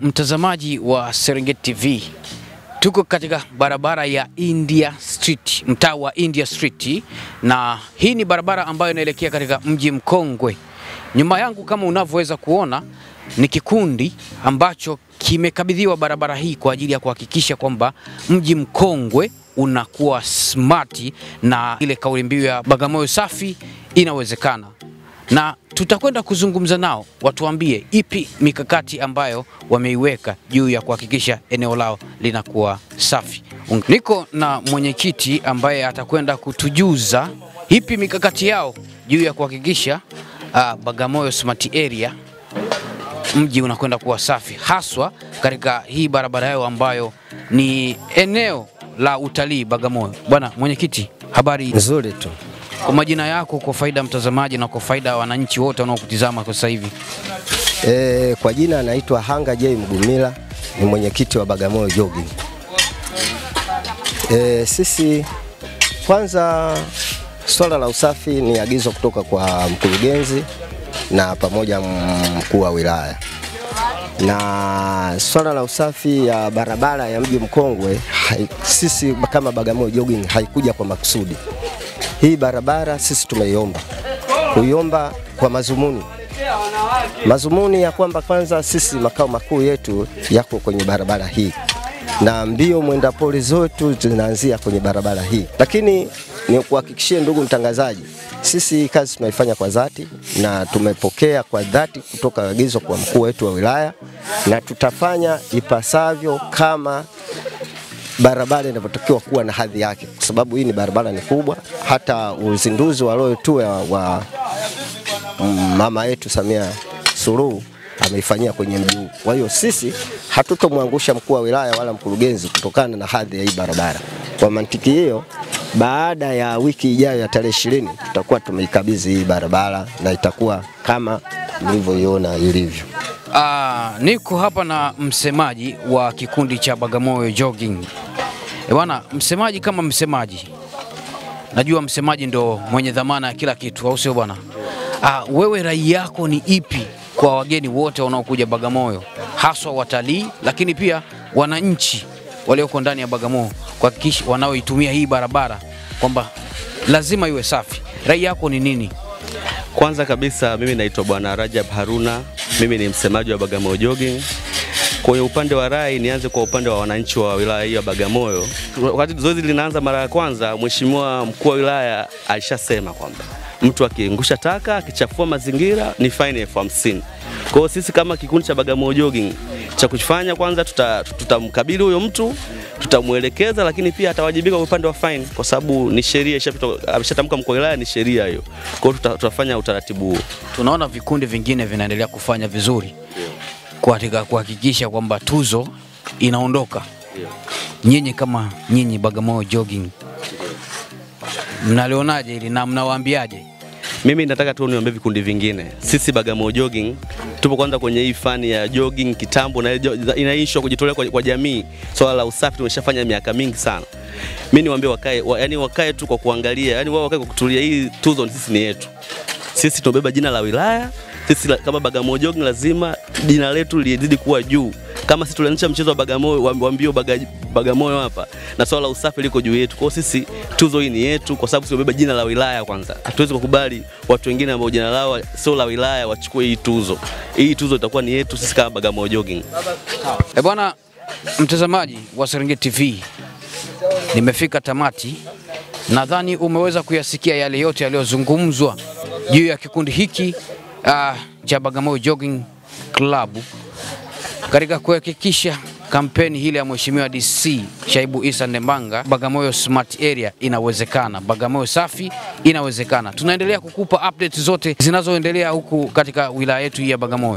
mtazamaji wa Serengeti TV, tuko katika barabara ya India Street, mtaa wa India Street, na hii ni barabara ambayo inaelekea katika mji mkongwe. Nyuma yangu kama unavyoweza kuona ni kikundi ambacho kimekabidhiwa barabara hii kwa ajili ya kuhakikisha kwamba mji mkongwe unakuwa smart na ile kauli mbiu ya Bagamoyo safi inawezekana. Na tutakwenda kuzungumza nao watuambie ipi mikakati ambayo wameiweka juu ya kuhakikisha eneo lao linakuwa safi. Niko na mwenyekiti ambaye atakwenda kutujuza ipi mikakati yao juu ya kuhakikisha Bagamoyo smart area, mji unakwenda kuwa safi, haswa katika hii barabara yao ambayo ni eneo la utalii Bagamoyo. Bwana mwenyekiti, habari? Nzuri tu. Kwa majina yako, kwa faida mtazamaji na kwa faida ya wananchi wote wanaokutizama kwa sasa hivi. Kwa jina naitwa Hanga J Mgumila, ni mwenyekiti wa Bagamoyo Jogging. Sisi kwanza swala la usafi ni agizo kutoka kwa mkurugenzi na pamoja mkuu wa wilaya. Na swala la usafi ya barabara ya mji mkongwe, sisi kama Bagamoyo Jogging haikuja kwa makusudi. Hii barabara sisi tumeiomba. Kuiomba kwa mazumuni ya kwamba kwanza sisi makao makuu yetu yako kwenye barabara hii, na mbio mwenda pole zote zinaanzia kwenye barabara hii. Lakini ni kuhakikishie ndugu mtangazaji, sisi kazi tunaifanya kwa dhati na tumepokea kwa dhati kutoka agizo kwa mkuu wetu wa wilaya, na tutafanya ipasavyo kama barabara inavyotakiwa kuwa na hadhi yake, kwa sababu hii ni barabara ni kubwa. Hata uzinduzi wa leo tu wa mama yetu Samia Suluhu ameifanyia kwenye mji huu. Kwa hiyo sisi hatutomwangusha mkuu wa wilaya wala mkurugenzi kutokana na hadhi ya hii barabara. Kwa mantiki hiyo, baada ya wiki ijayo ya tarehe 20 tutakuwa tumeikabidhi hii barabara na itakuwa kama mlivyoiona ilivyo. Niko hapa na msemaji wa kikundi cha Bagamoyo Jogging. Bwana msemaji, kama msemaji, najua msemaji ndo mwenye dhamana ya kila kitu, au sio bwana? Wewe rai yako ni ipi kwa wageni wote wanaokuja Bagamoyo, haswa watalii, lakini pia wananchi walioko ndani ya Bagamoyo, kuhakikisha wanaoitumia hii barabara kwamba lazima iwe safi? Rai yako ni nini? Kwanza kabisa mimi naitwa Bwana Rajab Haruna, mimi ni msemaji wa Bagamoyo Jogging. Kwa upande wa rai, nianze kwa upande wa wananchi wa wilaya hii ya Bagamoyo. Wakati zoezi linaanza mara ya kwanza, mheshimiwa mkuu wa wilaya alishasema kwamba mtu akiangusha taka, akichafua mazingira ni fine $50,000. Kwa hiyo sisi kama kikundi cha Bagamoyo Jogging, cha kufanya kwanza tutamkabili huyo mtu, tutamuelekeza, lakini pia atawajibika kwa upande wa fine, kwa sababu ni sheria ameshatamka mkuu wa wilaya, ni sheria hiyo. Kwa hiyo tutafanya utaratibu huo. Tunaona vikundi vingine vinaendelea kufanya vizuri katika kuhakikisha kwamba tuzo inaondoka. Nyinyi kama nyinyi Bagamoyo Jogging, mnalionaje ili na mnawaambiaje? Mimi nataka tu niombe vikundi vingine. Sisi Bagamoyo Jogging tupo kwanza kwenye hii fani ya jogging kitambo, na inaishwa kujitolea kwa jamii. Swala la usafi tumeshafanya miaka mingi sana. Mimi niwaambie wakae tu kwa kuangalia, wao wakae kwa kutulia. Hii tuzo sisi ni yetu. Sisi tunabeba jina la wilaya. Sisi kama Bagamoyo Jogging lazima jina letu lizidi kuwa juu. Kama sisi tulianzisha mchezo wa Bagamoyo wa mbio Bagamoyo hapa, na swala la usafi liko juu yetu. Kwa sisi tuzo hii ni yetu, kwa sababu tunabeba jina la wilaya kwanza. Hatuwezi kukubali watu wengine ambao jina lao sio la wilaya wachukue hii tuzo. Hii tuzo itakuwa ni yetu sisi kama Bagamoyo Jogging. Bwana mtazamaji wa Serengeti TV, nimefika tamati. Nadhani umeweza kuyasikia yale yote yaliyozungumzwa juu ya kikundi hiki cha Bagamoyo Jogging Club katika kuhakikisha kampeni hili ya Mheshimiwa DC Shaibu Isa Ndembanga, Bagamoyo Smart Area inawezekana, Bagamoyo safi inawezekana. Tunaendelea kukupa update zote zinazoendelea huku katika wilaya yetu hii ya Bagamoyo.